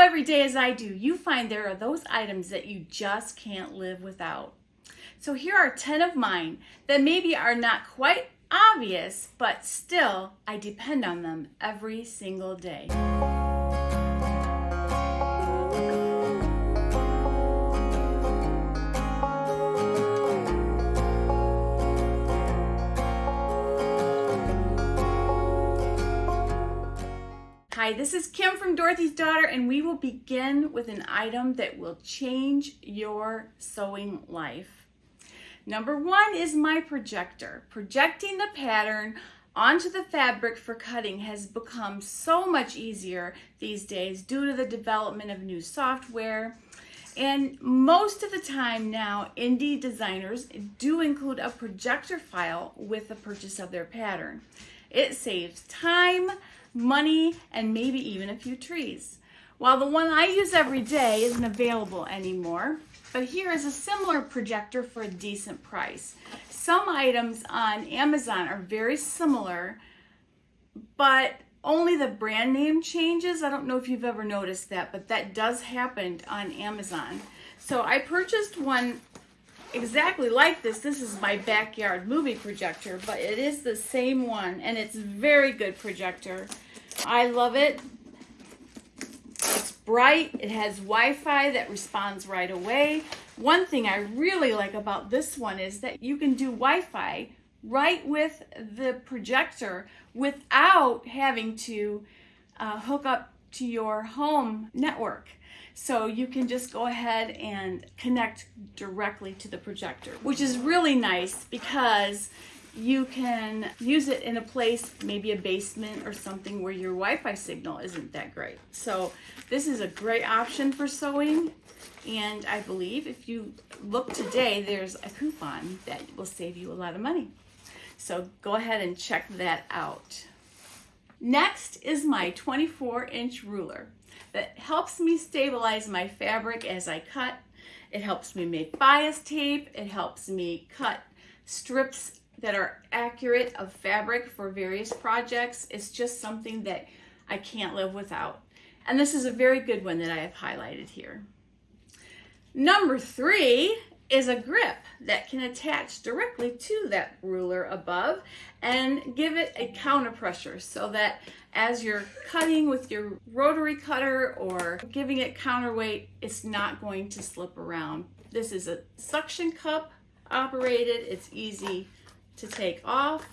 every day as I do, you find there are those items that you just can't live without. So here are 10 of mine that maybe are not quite obvious, but still I depend on them every single day. Hi, this is Kim from Dorothy's Daughter, and we will begin with an item that will change your sewing life. Number one is my projector. Projecting the pattern onto the fabric for cutting has become so much easier these days due to the development of new software. And most of the time now, indie designers do include a projector file with the purchase of their pattern. It saves time, money, and maybe even a few trees. While the one I use every day isn't available anymore, but here is a similar projector for a decent price. Some items on Amazon are very similar, but only the brand name changes. I don't know if you've ever noticed that, but that does happen on Amazon. So I purchased one exactly like this. This is my backyard movie projector, but it is the same one, and it's a very good projector. I love it. It's bright. It has Wi-Fi that responds right away. One thing I really like about this one is that you can do Wi-Fi right with the projector without having to hook up to your home network. So you can just go ahead and connect directly to the projector, which is really nice because you can use it in a place, maybe a basement or something where your Wi-Fi signal isn't that great. So this is a great option for sewing. And I believe if you look today, there's a coupon that will save you a lot of money. So go ahead and check that out. Next is my 24-inch ruler that helps me stabilize my fabric as I cut. It helps me make bias tape. It helps me cut strips that are accurate of fabric for various projects. It's just something that I can't live without. And this is a very good one that I have highlighted here. Number 3 is a grip that can attach directly to that ruler above and give it a counter pressure so that as you're cutting with your rotary cutter or giving it counterweight, it's not going to slip around. This is a suction cup operated. It's easy to take off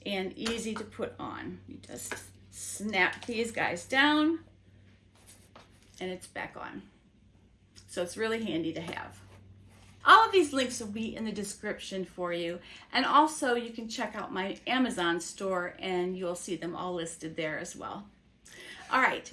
and easy to put on. You just snap these guys down and it's back on. So it's really handy to have. All of these links will be in the description for you. And also you can check out my Amazon store and you'll see them all listed there as well. All right,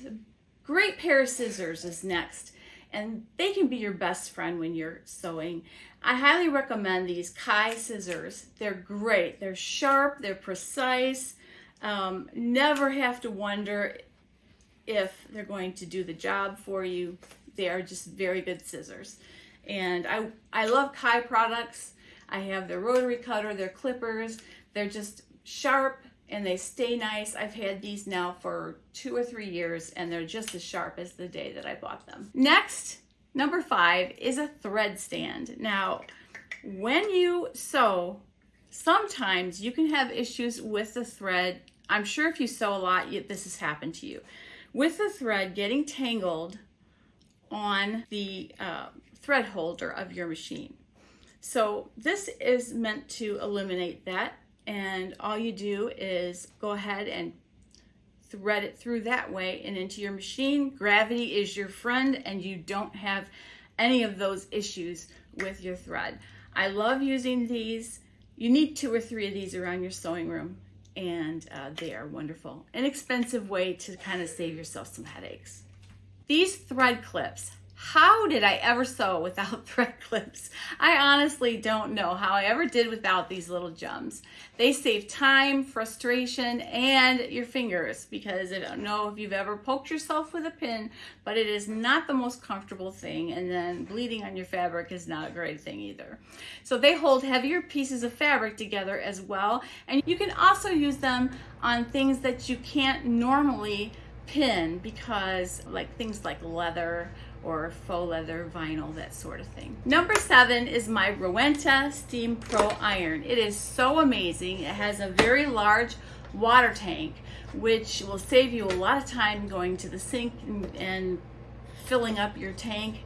great pair of scissors is next. And they can be your best friend when you're sewing. I highly recommend these Kai scissors. They're great. They're sharp, they're precise. Never have to wonder if they're going to do the job for you. They are just very good scissors. And I love Kai products. I have their rotary cutter, their clippers. They're just sharp and they stay nice. I've had these now for 2 or 3 years and they're just as sharp as the day that I bought them. Next, number 5 is a thread stand. Now, when you sew, sometimes you can have issues with the thread. I'm sure if you sew a lot, this has happened to you. With the thread getting tangled on the thread holder of your machine. So this is meant to eliminate that, and all you do is go ahead and thread it through that way and into your machine. Gravity is your friend and you don't have any of those issues with your thread. I love using these. You need 2 or 3 of these around your sewing room, and they are wonderful. Inexpensive way to kind of save yourself some headaches. These thread clips How did I ever sew without thread clips? I honestly don't know how I ever did without these little gems. They save time, frustration, and your fingers, because I don't know if you've ever poked yourself with a pin, but it is not the most comfortable thing, and then bleeding on your fabric is not a great thing either. So they hold heavier pieces of fabric together as well, and you can also use them on things that you can't normally pin, because like things like leather or faux leather, vinyl, that sort of thing. Number 7 is my Rowenta Steam Pro iron. It is so amazing. It has a very large water tank, which will save you a lot of time going to the sink and filling up your tank.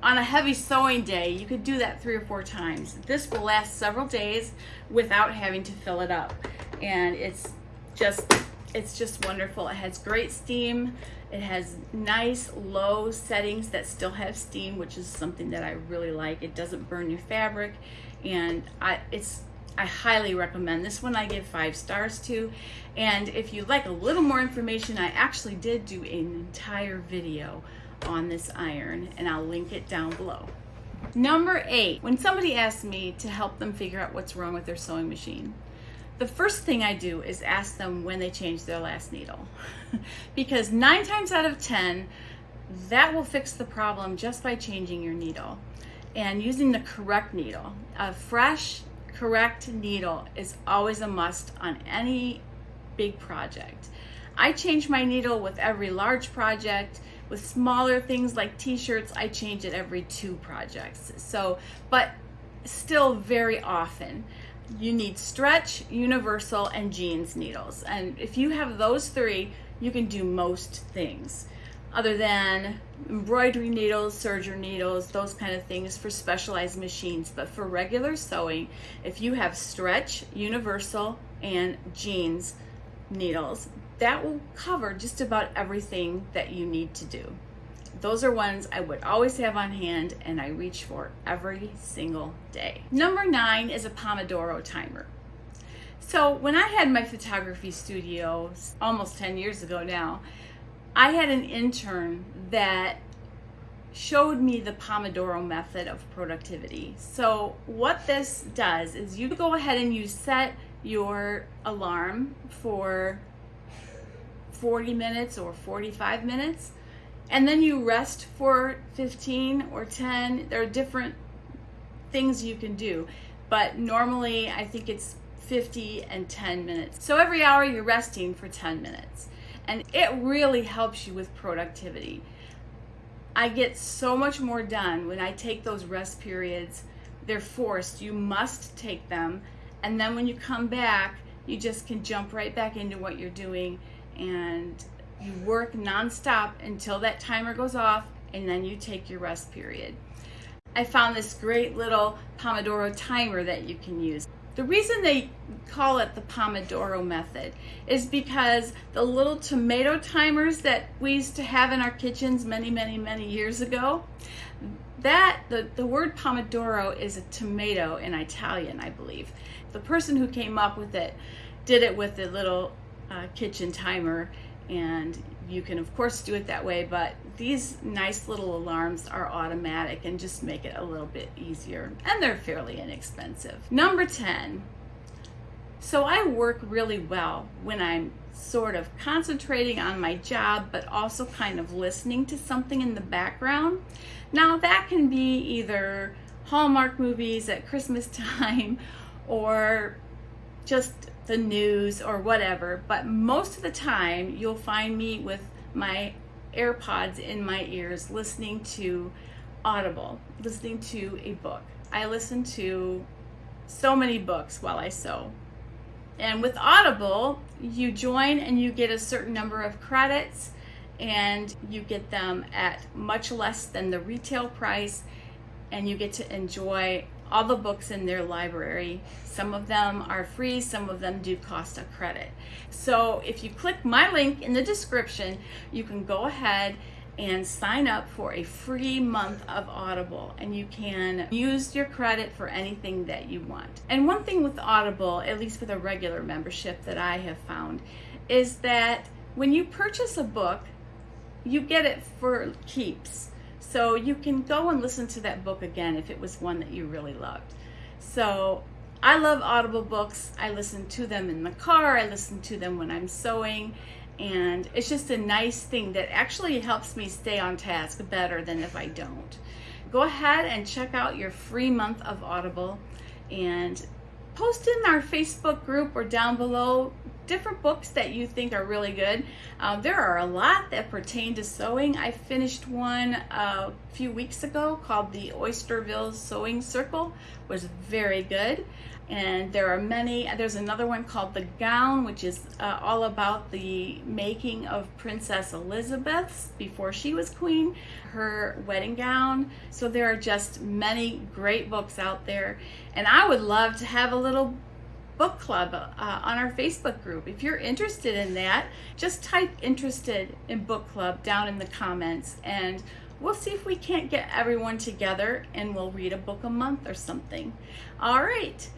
On a heavy sewing day, you could do that 3 or 4 times. This will last several days without having to fill it up. And it's just wonderful. It has great steam. It has nice low settings that still have steam, which is something that I really like. It doesn't burn your fabric, and I highly recommend this one. I give 5 stars to. And if you'd like a little more information, I actually did do an entire video on this iron, and I'll link it down below. Number 8, when somebody asks me to help them figure out what's wrong with their sewing machine, the first thing I do is ask them when they changed their last needle. Because 9 times out of 10, that will fix the problem just by changing your needle and using the correct needle. A fresh, correct needle is always a must on any big project. I change my needle with every large project. With smaller things like t-shirts, I change it every 2 projects. So, but still very often. You need stretch, universal, and jeans needles. And if you have those 3, you can do most things. Other than embroidery needles, serger needles, those kind of things for specialized machines. But for regular sewing, if you have stretch, universal, and jeans needles, that will cover just about everything that you need to do. Those are ones I would always have on hand, and I reach for every single day. Number 9 is a Pomodoro timer. So when I had my photography studio almost 10 years ago now, I had an intern that showed me the Pomodoro method of productivity. So what this does is you go ahead and you set your alarm for 40 minutes or 45 minutes, and then you rest for 15 or 10. There are different things you can do, but normally I think it's 50 and 10 minutes. So every hour you're resting for 10 minutes. And it really helps you with productivity. I get so much more done when I take those rest periods. They're forced. You must take them. And then when you come back, you just can jump right back into what you're doing, and you work nonstop until that timer goes off, and then you take your rest period. I found this great little Pomodoro timer that you can use. The reason they call it the Pomodoro method is because the little tomato timers that we used to have in our kitchens many years ago, the word Pomodoro is a tomato in Italian, I believe. The person who came up with it did it with a little kitchen timer, and you can of course do it that way, but these nice little alarms are automatic and just make it a little bit easier, and they're fairly inexpensive. Number 10. So I work really well when I'm sort of concentrating on my job, but also kind of listening to something in the background. Now that can be either Hallmark movies at Christmas time or just the news or whatever, but most of the time you'll find me with my AirPods in my ears listening to Audible, listening to a book. I listen to so many books while I sew. And with Audible, you join and you get a certain number of credits, and you get them at much less than the retail price, and you get to enjoy all the books in their library. Some of them are free, some of them do cost a credit. So if you click my link in the description, you can go ahead and sign up for a free month of Audible, and you can use your credit for anything that you want. And one thing with Audible, at least with a regular membership that I have found, is that when you purchase a book, you get it for keeps. So you can go and listen to that book again if it was one that you really loved. So I love Audible books. I listen to them in the car. I listen to them when I'm sewing. And it's just a nice thing that actually helps me stay on task better than if I don't. Go ahead and check out your free month of Audible and post in our Facebook group or down below different books that you think are really good. There are a lot that pertain to sewing. I finished one a few weeks ago called the Oysterville Sewing Circle. It was very good. And there are many. There's another one called The Gown, which is all about the making of Princess Elizabeth's, before she was queen, her wedding gown. So there are just many great books out there. And I would love to have a little book club on our Facebook group. If you're interested in that, just type interested in book club down in the comments, and we'll see if we can't get everyone together and we'll read a book a month or something. All right.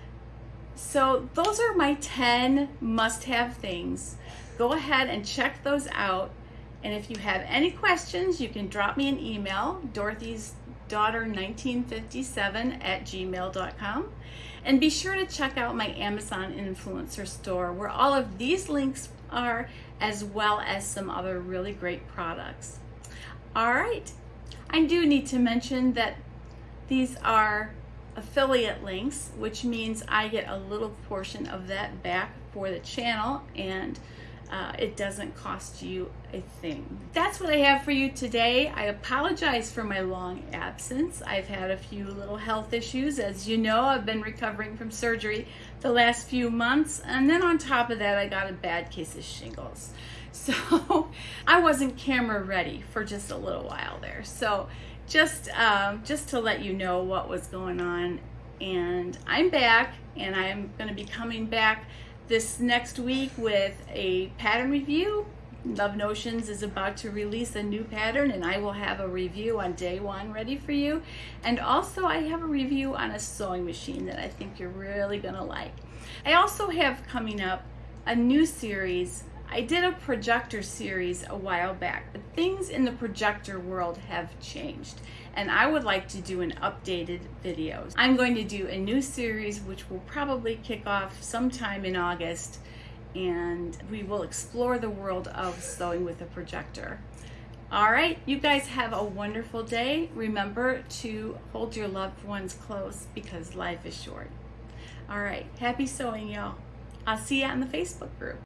So those are my 10 must-have things. Go ahead and check those out. And if you have any questions, you can drop me an email, dorothy'sdaughter1957@gmail.com. And be sure to check out my Amazon influencer store, where all of these links are, as well as some other really great products. All right. I do need to mention that these are affiliate links, which means I get a little portion of that back for the channel, and it doesn't cost you a thing. That's what I have for you today. I apologize for my long absence. I've had a few little health issues. As you know, I've been recovering from surgery the last few months, and then on top of that, I got a bad case of shingles. So I wasn't camera ready for just a little while there. So just to let you know what was going on. And I'm back, and I'm going to be coming back this next week with a pattern review. Love Notions is about to release a new pattern, and I will have a review on day one ready for you. And also I have a review on a sewing machine that I think you're really going to like. I also have coming up a new series. I did a projector series a while back, but things in the projector world have changed, and I would like to do an updated video. I'm going to do a new series which will probably kick off sometime in August, and we will explore the world of sewing with a projector. All right, you guys have a wonderful day. Remember to hold your loved ones close because life is short. All right, happy sewing, y'all. I'll see you on the Facebook group.